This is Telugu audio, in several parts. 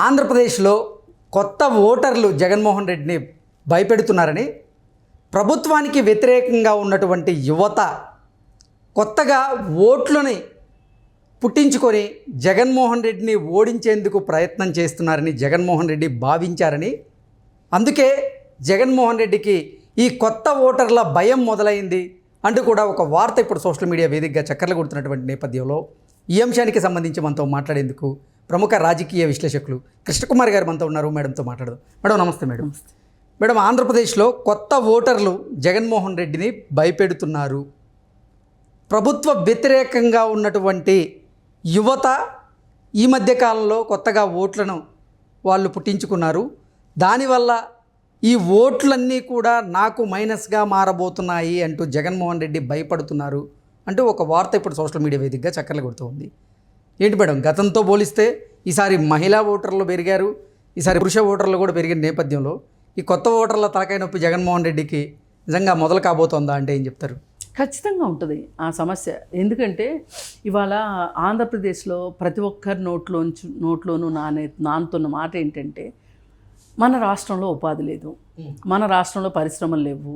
ఆంధ్రప్రదేశ్లో కొత్త ఓటర్లు జగన్మోహన్ రెడ్డిని భయపెడుతున్నారని ప్రభుత్వానికి వ్యతిరేకంగా ఉన్నటువంటి యువత కొత్తగా ఓట్లని పుట్టించుకొని జగన్మోహన్ రెడ్డిని ఓడించేందుకు ప్రయత్నం చేస్తున్నారని జగన్మోహన్ రెడ్డి భావించారని, అందుకే జగన్మోహన్ రెడ్డికి ఈ కొత్త ఓటర్ల భయం మొదలైంది అంటూ కూడా ఒక వార్త ఇప్పుడు సోషల్ మీడియా వేదికగా చక్కర్లు కొడుతున్నటువంటి నేపథ్యంలో ఈ అంశానికి సంబంధించి మనతో మాట్లాడేందుకు ప్రముఖ రాజకీయ విశ్లేషకులు కృష్ణకుమార్ గారు మనతో ఉన్నారు. మేడంతో మాట్లాడదాం. మేడం నమస్తే. మేడం ఆంధ్రప్రదేశ్లో కొత్త ఓటర్లు జగన్మోహన్ రెడ్డిని భయపెడుతున్నారు. ప్రభుత్వ వ్యతిరేకంగా ఉన్నటువంటి యువత ఈ మధ్యకాలంలో కొత్తగా ఓట్లను వాళ్ళు పుట్టించుకున్నారు. దానివల్ల ఈ ఓట్లన్నీ కూడా నాకు మైనస్గా మారబోతున్నాయి అంటూ జగన్మోహన్ రెడ్డి భయపడుతున్నారు అంటూ ఒక వార్త ఇప్పుడు సోషల్ మీడియా వేదికగా చక్కర్లు కొడుతూ ఉంది. ఏంటి మేడం, గతంతో పోలిస్తే ఈసారి మహిళా ఓటర్లు పెరిగారు, ఈసారి పురుష ఓటర్లు కూడా పెరిగిన నేపథ్యంలో ఈ కొత్త ఓటర్ల తలకాయ నొప్పి జగన్మోహన్ రెడ్డికి నిజంగా మొదలు కాబోతోందా అంటే ఏం చెప్తారు? ఖచ్చితంగా ఉంటుంది ఆ సమస్య. ఎందుకంటే ఇవాళ ఆంధ్రప్రదేశ్లో ప్రతి ఒక్కరి నోట్లోనూ నానుతున్న మాట ఏంటంటే, మన రాష్ట్రంలో ఉపాధి లేదు, మన రాష్ట్రంలో పరిశ్రమలు లేవు,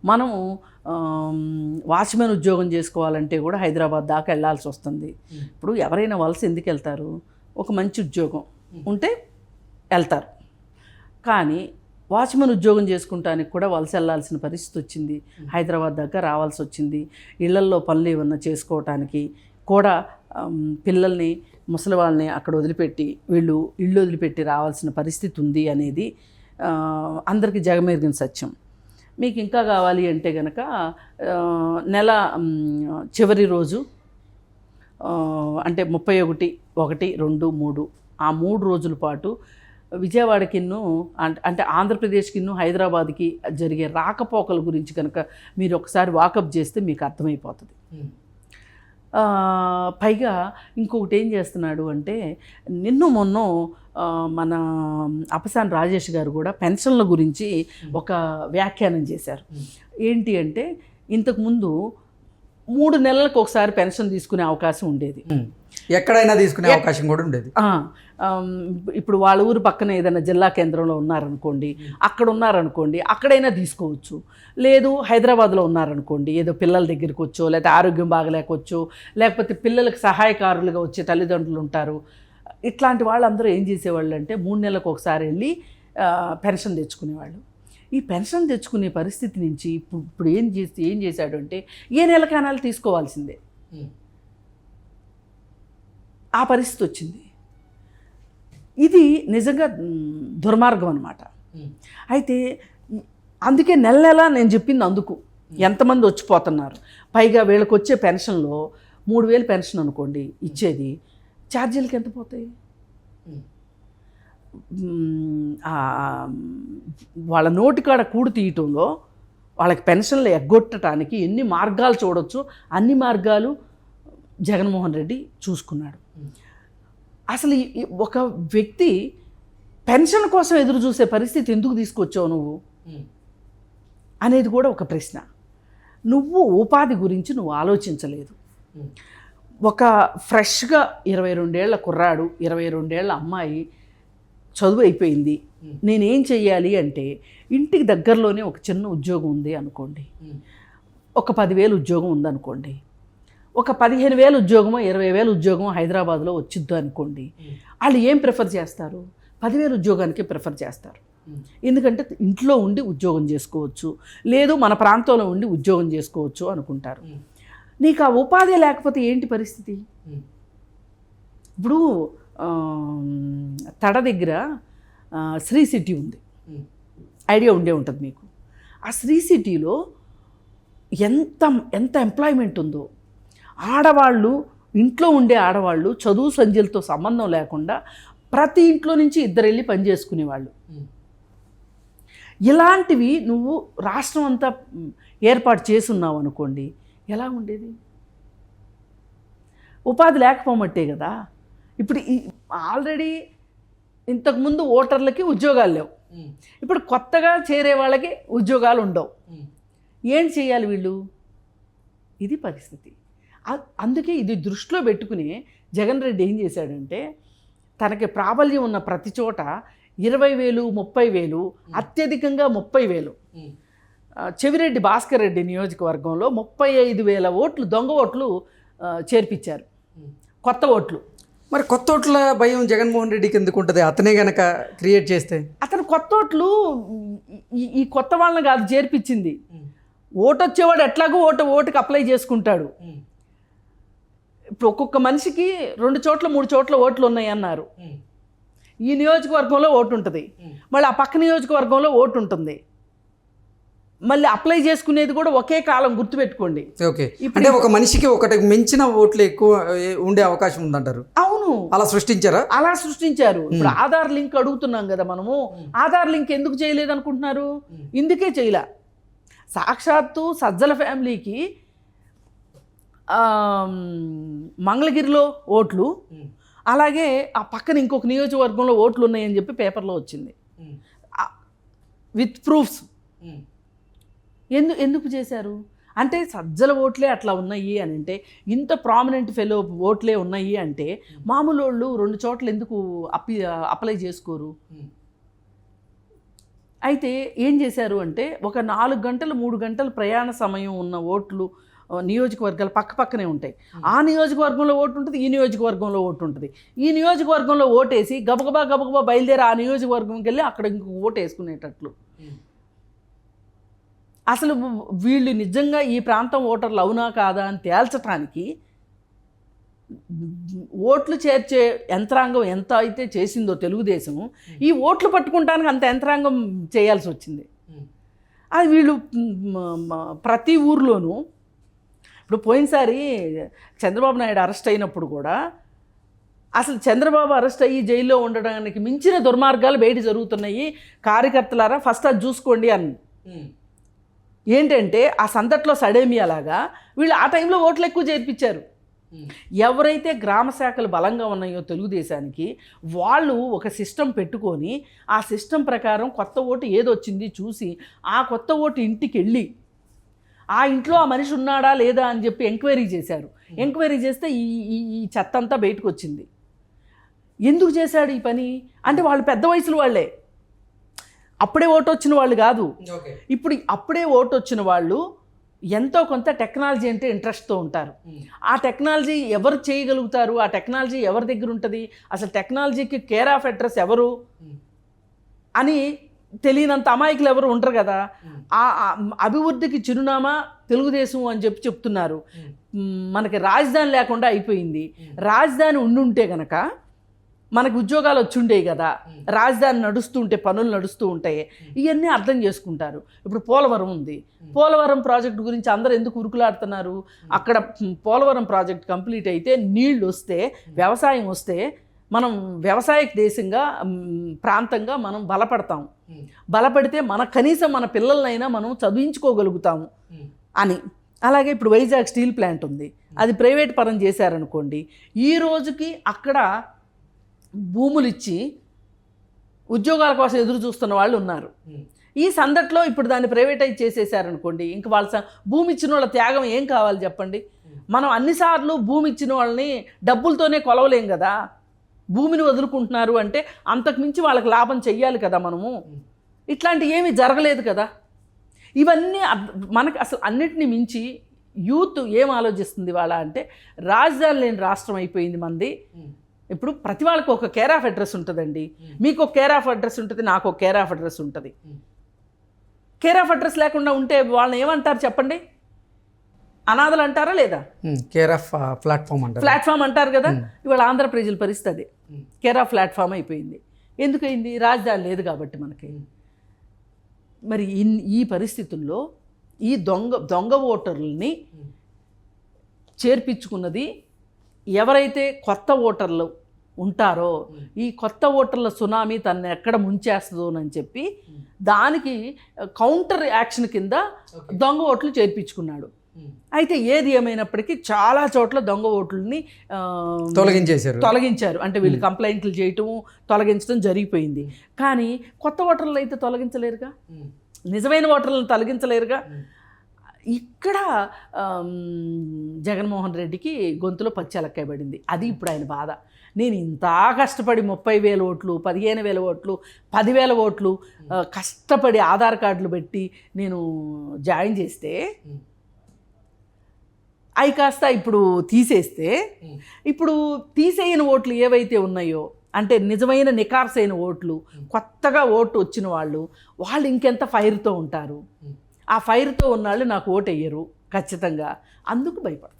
మనము వాచ్మెన్ ఉద్యోగం చేసుకోవాలంటే కూడా హైదరాబాద్ దాకా వెళ్ళాల్సి వస్తుంది. ఇప్పుడు ఎవరైనా వలస ఎందుకు వెళ్తారు? ఒక మంచి ఉద్యోగం ఉంటే వెళ్తారు. కానీ వాచ్మెన్ ఉద్యోగం చేసుకుంటానికి కూడా వలస వెళ్ళాల్సిన పరిస్థితి వచ్చింది, హైదరాబాద్ దాకా రావాల్సి వచ్చింది. ఇళ్లల్లో పనులు ఏమన్నా చేసుకోవటానికి కూడా పిల్లల్ని ముసలి వాళ్ళని అక్కడ వదిలిపెట్టి వీళ్ళు ఇళ్ళు వదిలిపెట్టి రావాల్సిన పరిస్థితి ఉంది అనేది అందరికీ జగమెరిగిన సత్యం. మీకు ఇంకా కావాలి అంటే కనుక నెల చివరి రోజు అంటే 31, 1, 2, 3 ఆ 3 రోజుల పాటు విజయవాడకిన్ను అంటే ఆంధ్రప్రదేశ్కిన్ను హైదరాబాద్కి జరిగే రాకపోకల గురించి కనుక మీరు ఒకసారి వాకప్ చేస్తే మీకు అర్థమైపోతుంది. పైగా ఇంకొకటి ఏం చేస్తున్నాడు అంటే, మొన్న మన అప్పసాని రాజేష్ గారు కూడా పెన్షన్ల గురించి ఒక వ్యాఖ్యానం చేశారు. ఏంటి అంటే, ఇంతకుముందు 3 నెలలకు ఒకసారి పెన్షన్ తీసుకునే అవకాశం ఉండేది, ఎక్కడైనా తీసుకునే అవకాశం కూడా ఉండేది. ఇప్పుడు వాళ్ళ ఊరు పక్కన ఏదైనా జిల్లా కేంద్రంలో ఉన్నారనుకోండి, అక్కడైనా తీసుకోవచ్చు. లేదు హైదరాబాద్లో ఉన్నారనుకోండి, ఏదో పిల్లల దగ్గరికి వచ్చో, లేకపోతే ఆరోగ్యం బాగలేకొచ్చో, లేకపోతే పిల్లలకు సహాయకారులుగా వచ్చే తల్లిదండ్రులు ఉంటారు. ఇట్లాంటి వాళ్ళందరూ ఏం చేసేవాళ్ళు అంటే 3 నెలలకు ఒకసారి వెళ్ళి పెన్షన్ తెచ్చుకునేవాళ్ళు. ఈ పెన్షన్ తెచ్చుకునే పరిస్థితి నుంచి ఇప్పుడు ఏం చేశాడు అంటే, ఏ నెలకైనా తీసుకోవాల్సిందే ఆ పరిస్థితి వచ్చింది. ఇది నిజంగా దుర్మార్గం అన్నమాట. అయితే అందుకే నెల నేను చెప్పింది అందుకు ఎంతమంది వచ్చిపోతున్నారు. పైగా వీళ్ళకి వచ్చే పెన్షన్లో 3,000 పెన్షన్ అనుకోండి ఇచ్చేది, ఛార్జీలకి ఎంత పోతాయి? వాళ్ళ నోటికాడ కూడు తీయటంలో వాళ్ళకి పెన్షన్లు ఎగ్గొట్టడానికి ఎన్ని మార్గాలు చూడొచ్చు, అన్ని మార్గాలు జగన్మోహన్ రెడ్డి చూసుకున్నాడు. అసలు ఒక వ్యక్తి పెన్షన్ కోసం ఎదురు చూసే పరిస్థితి ఎందుకు తీసుకొచ్చావు నువ్వు అనేది కూడా ఒక ప్రశ్న. నువ్వు ఉపాధి గురించి నువ్వు ఆలోచించలేదు. ఒక ఫ్రెష్గా 22 ఏళ్ల కుర్రాడు, 22 ఏళ్ల అమ్మాయి చదువు అయిపోయింది, నేనేం చెయ్యాలి అంటే, ఇంటికి దగ్గరలోనే ఒక చిన్న ఉద్యోగం ఉంది అనుకోండి, ఒక 10,000 ఉద్యోగం ఉందనుకోండి, ఒక 15,000 ఉద్యోగమో 20,000 ఉద్యోగమో హైదరాబాద్లో వచ్చిద్దు అనుకోండి, వాళ్ళు ఏం ప్రిఫర్ చేస్తారు? 10,000 ఉద్యోగానికి ప్రిఫర్ చేస్తారు. ఎందుకంటే ఇంట్లో ఉండి ఉద్యోగం చేసుకోవచ్చు, లేదు మన ప్రాంతంలో ఉండి ఉద్యోగం చేసుకోవచ్చు అనుకుంటారు. నీకు ఆ ఉపాధి లేకపోతే ఏంటి పరిస్థితి? ఇప్పుడు తడ దగ్గర శ్రీ సిటీ ఉంది, ఐడియా ఉండే ఉంటుంది మీకు. ఆ శ్రీ సిటీలో ఎంత ఎంప్లాయ్మెంట్ ఉందో. ఆడవాళ్ళు, ఇంట్లో ఉండే ఆడవాళ్ళు చదువు సంధ్యలతో సంబంధం లేకుండా ప్రతి ఇంట్లో నుంచి 2 వెళ్ళి పనిచేసుకునేవాళ్ళు. ఇలాంటివి నువ్వు రాష్ట్రం అంతా ఏర్పాటు చేసున్నావు అనుకోండి, ఎలా ఉండేది? ఉపాధి లేకపోమట్టే కదా. ఇప్పుడు ఆల్రెడీ ఇంతకుముందు ఓటర్లకి ఉద్యోగాలు లేవు, ఇప్పుడు కొత్తగా చేరే వాళ్ళకి ఉద్యోగాలు ఉండవు. ఏం చేయాలి వీళ్ళు? ఇది పరిస్థితి. అందుకే ఇది దృష్టిలో పెట్టుకుని జగన్ రెడ్డి ఏం చేశాడంటే, తనకి ప్రాబల్యం ఉన్న ప్రతి చోట 20,000 30,000 అత్యధికంగా 30,000 చెవిరెడ్డి భాస్కర్ రెడ్డి నియోజకవర్గంలో 35,000 ఓట్లు దొంగ ఓట్లు చేర్పించారు, కొత్త ఓట్లు. మరి కొత్త ఓట్ల భయం జగన్మోహన్ రెడ్డికి ఎందుకు ఉంటుంది? అతనే గనక క్రియేట్ చేస్తే. అతను కొత్త ఓట్లు ఈ కొత్త వాళ్ళని కాదు చేర్పించింది. ఓటు వచ్చేవాడు ఎట్లాగో ఓటుకి అప్లై చేసుకుంటాడు. ఇప్పుడు ఒక్కొక్క మనిషికి 2 చోట్ల 3 చోట్ల ఓట్లు ఉన్నాయి అన్నారు. ఈ నియోజకవర్గంలో ఓటు ఉంటుంది, మళ్ళీ ఆ పక్క నియోజకవర్గంలో ఓటు ఉంటుంది, మళ్ళీ అప్లై చేసుకునేది కూడా ఒకే కాలం, గుర్తుపెట్టుకోండి. ఓకే, అంటే ఒక మనిషికి ఒకటి మించిన ఓట్లు ఎక్కువ ఉండే అవకాశం ఉందంటారు. అవును, అలా సృష్టించారా? అలా సృష్టించారు. ఇప్పుడు ఆధార్ లింక్ అడుగుతున్నాం కదా మనము, ఆధార్ లింక్ ఎందుకు చేయలేదు అనుకుంటున్నారు? ఇందుకే చేయలే. సాక్షాత్తు సజ్జల ఫ్యామిలీకి మంగళగిరిలో ఓట్లు, అలాగే ఆ పక్కన ఇంకొక నియోజకవర్గంలో ఓట్లు ఉన్నాయని చెప్పి పేపర్లో వచ్చింది విత్ ప్రూఫ్స్. ఎందుకు చేశారు అంటే సజ్జల ఓట్లే అట్లా ఉన్నాయి అని అంటే, ఇంత ప్రామినెంట్ ఫెలో ఓట్లే ఉన్నాయి అంటే మామూలు వాళ్ళు 2 చోట్ల ఎందుకు అప్లై చేసుకోరు? అయితే ఏం చేశారు అంటే, ఒక 4 గంటలు 3 గంటలు ప్రయాణ సమయం ఉన్న ఓట్లు నియోజకవర్గాలు పక్క పక్కనే ఉంటాయి. ఆ నియోజకవర్గంలో ఓటు ఉంటుంది, ఈ నియోజకవర్గంలో ఓటు ఉంటుంది. ఈ నియోజకవర్గంలో ఓటేసి గబగబా బయలుదేరి ఆ నియోజకవర్గంకి వెళ్ళి అక్కడ ఇంకొక ఓటు వేసుకునేటట్లు. అసలు వీళ్ళు నిజంగా ఈ ప్రాంతం ఓటర్లు అవునా కాదా అని తేల్చడానికి ఓట్లు చేర్చే యంత్రాంగం ఎంత అయితే చేసిందో తెలుగుదేశం, ఈ ఓట్లు పట్టుకుంటానికి అంత యంత్రాంగం చేయాల్సి వచ్చింది. అది వీళ్ళు ప్రతి ఊర్లోనూ, ఇప్పుడు పోయినసారి చంద్రబాబు నాయుడు అరెస్ట్ అయినప్పుడు కూడా అసలు చంద్రబాబు అరెస్ట్ అయ్యి జైల్లో ఉండడానికి మించిన దుర్మార్గాలు బయట జరుగుతున్నాయి, కార్యకర్తలారా ఫస్ట్ అది చూసుకోండి అని. ఏంటంటే ఆ సందట్లో సడేమియాలాగా వీళ్ళు ఆ టైంలో ఓట్లు ఎక్కువ చేర్పించారు. ఎవరైతే గ్రామ శాఖలు బలంగా ఉన్నాయో తెలుగుదేశానికి, వాళ్ళు ఒక సిస్టమ్ పెట్టుకొని ఆ సిస్టమ్ ప్రకారం కొత్త ఓటు ఏదొచ్చింది చూసి ఆ కొత్త ఓటు ఇంటికి వెళ్ళి ఆ ఇంట్లో ఆ మనిషి ఉన్నాడా లేదా అని చెప్పి ఎంక్వైరీ చేశారు. ఎంక్వైరీ చేస్తే ఈ చెత్త అంతా బయటకు వచ్చింది. ఎందుకు చేశాడు ఈ పని అంటే, వాళ్ళు పెద్ద వయసులో వాళ్ళే, అప్పుడే ఓటు వచ్చిన వాళ్ళు కాదు. ఇప్పుడు అప్పుడే ఓటు వచ్చిన వాళ్ళు ఎంతో కొంత టెక్నాలజీ అంటే ఇంట్రెస్ట్తో ఉంటారు. ఆ టెక్నాలజీ ఎవరు చేయగలుగుతారు, ఆ టెక్నాలజీ ఎవరి దగ్గర ఉంటుంది, అసలు టెక్నాలజీకి కేర్ ఆఫ్ అడ్రస్ ఎవరు అని తెలియనంత అమాయకులు ఎవరు ఉంటారు కదా. ఆ అభివృద్ధికి చిరునామా తెలుగుదేశం అని చెప్పి చెప్తున్నారు. మనకి రాజధాని లేకుండా అయిపోయింది. రాజధాని ఉండుంటే గనక మనకు ఉద్యోగాలు వచ్చి ఉండేవి కదా, రాజధాని నడుస్తూ ఉంటే పనులు నడుస్తూ ఉంటాయి, ఇవన్నీ అర్థం చేసుకుంటారు. ఇప్పుడు పోలవరం ఉంది, పోలవరం ప్రాజెక్టు గురించి అందరూ ఎందుకు ఉరుకులాడుతున్నారు? అక్కడ పోలవరం ప్రాజెక్ట్ కంప్లీట్ అయితే నీళ్ళు వస్తే, వ్యవసాయం వస్తే, మనం వ్యవసాయ దేశంగా ప్రాంతంగా మనం బలపడతాం. బలపడితే కనీసం మన పిల్లలనైనా మనం చదివించుకోగలుగుతాము అని. అలాగే ఇప్పుడు వైజాగ్ స్టీల్ ప్లాంట్ ఉంది, అది ప్రైవేట్ పరం చేశారనుకోండి, ఈ రోజుకి అక్కడ భూములు ఇచ్చి ఉద్యోగాల కోసం ఎదురు చూస్తున్న వాళ్ళు ఉన్నారు. ఈ సందట్లో ఇప్పుడు దాన్ని ప్రైవేటైజ్ చేసేసారనుకోండి, ఇంక వాళ్ళ భూమి ఇచ్చిన వాళ్ళ త్యాగం ఏం కావాలి చెప్పండి? మనం అన్నిసార్లు భూమి ఇచ్చిన వాళ్ళని డబ్బులతోనే కొలవలేం కదా. భూమిని వదులుకుంటున్నారు అంటే అంతకుమించి వాళ్ళకి లాభం చెయ్యాలి కదా మనము. ఇట్లాంటి ఏమీ జరగలేదు కదా. ఇవన్నీ మనకి అసలు అన్నిటినీ మించి యూత్ ఏం ఆలోచిస్తుంది వాళ్ళ అంటే, రాజధాని లేని రాష్ట్రం అయిపోయింది మనది. ఇప్పుడు ప్రతి వాళ్ళకి ఒక కేర్ ఆఫ్ అడ్రస్ ఉంటుందండి. మీకు ఒక కేర్ ఆఫ్ అడ్రస్ ఉంటుంది, నాకు ఒక కేర్ ఆఫ్ అడ్రస్ ఉంటుంది. కేర్ ఆఫ్ అడ్రస్ లేకుండా ఉంటే వాళ్ళని ఏమంటారు చెప్పండి? అనాథలు అంటారా లేదా? కేర్ ఆఫ్ ప్లాట్ఫామ్ అంటారు. ప్లాట్ఫామ్ అంటారు కదా. ఇవాళ ఆంధ్ర ప్రజల పరిస్థితి కేర్ ఆఫ్ ప్లాట్ఫామ్ అయిపోయింది. ఎందుకైంది? రాజధాని లేదు కాబట్టి మనకి. మరి ఈ పరిస్థితుల్లో ఈ దొంగ ఓటర్లని చేర్పించుకున్నది ఎవరైతే కొత్త ఓటర్లు ఉంటారో, ఈ కొత్త ఓటర్ల సునామీ తనని ఎక్కడ ముంచేస్తుందోనని చెప్పి దానికి కౌంటర్ యాక్షన్ కింద దొంగ ఓట్లు చేర్పించుకున్నాడు. అయితే ఏది ఏమైనప్పటికీ చాలా చోట్ల దొంగ ఓట్లని తొలగించారు. అంటే వీళ్ళు కంప్లైంట్లు చేయటం, తొలగించడం జరిగిపోయింది. కానీ కొత్త ఓటర్లు అయితే తొలగించలేరుగా, నిజమైన ఓటర్లను తొలగించలేరుగా. ఇక్కడ జగన్మోహన్ రెడ్డికి గొంతులో పచ్చెలక్కాయబడింది. అది ఇప్పుడు ఆయన బాధ. నేను ఇంత కష్టపడి 30,000 ఓట్లు, 15,000 ఓట్లు, 10,000 ఓట్లు కష్టపడి ఆధార్ కార్డులు పెట్టి నేను జాయిన్ చేస్తే అవి కాస్త ఇప్పుడు తీసేస్తే, ఇప్పుడు తీసేయని ఓట్లు ఏవైతే ఉన్నాయో, అంటే నిజమైన నికార్సైన ఓట్లు, కొత్తగా ఓటు వచ్చిన వాళ్ళు ఇంకెంత ఫైర్తో ఉంటారు. ఆ ఫైర్తో ఉన్నవాళ్ళు నాకు ఓటు వేయరు ఖచ్చితంగా. అందుకు భయపడతారు.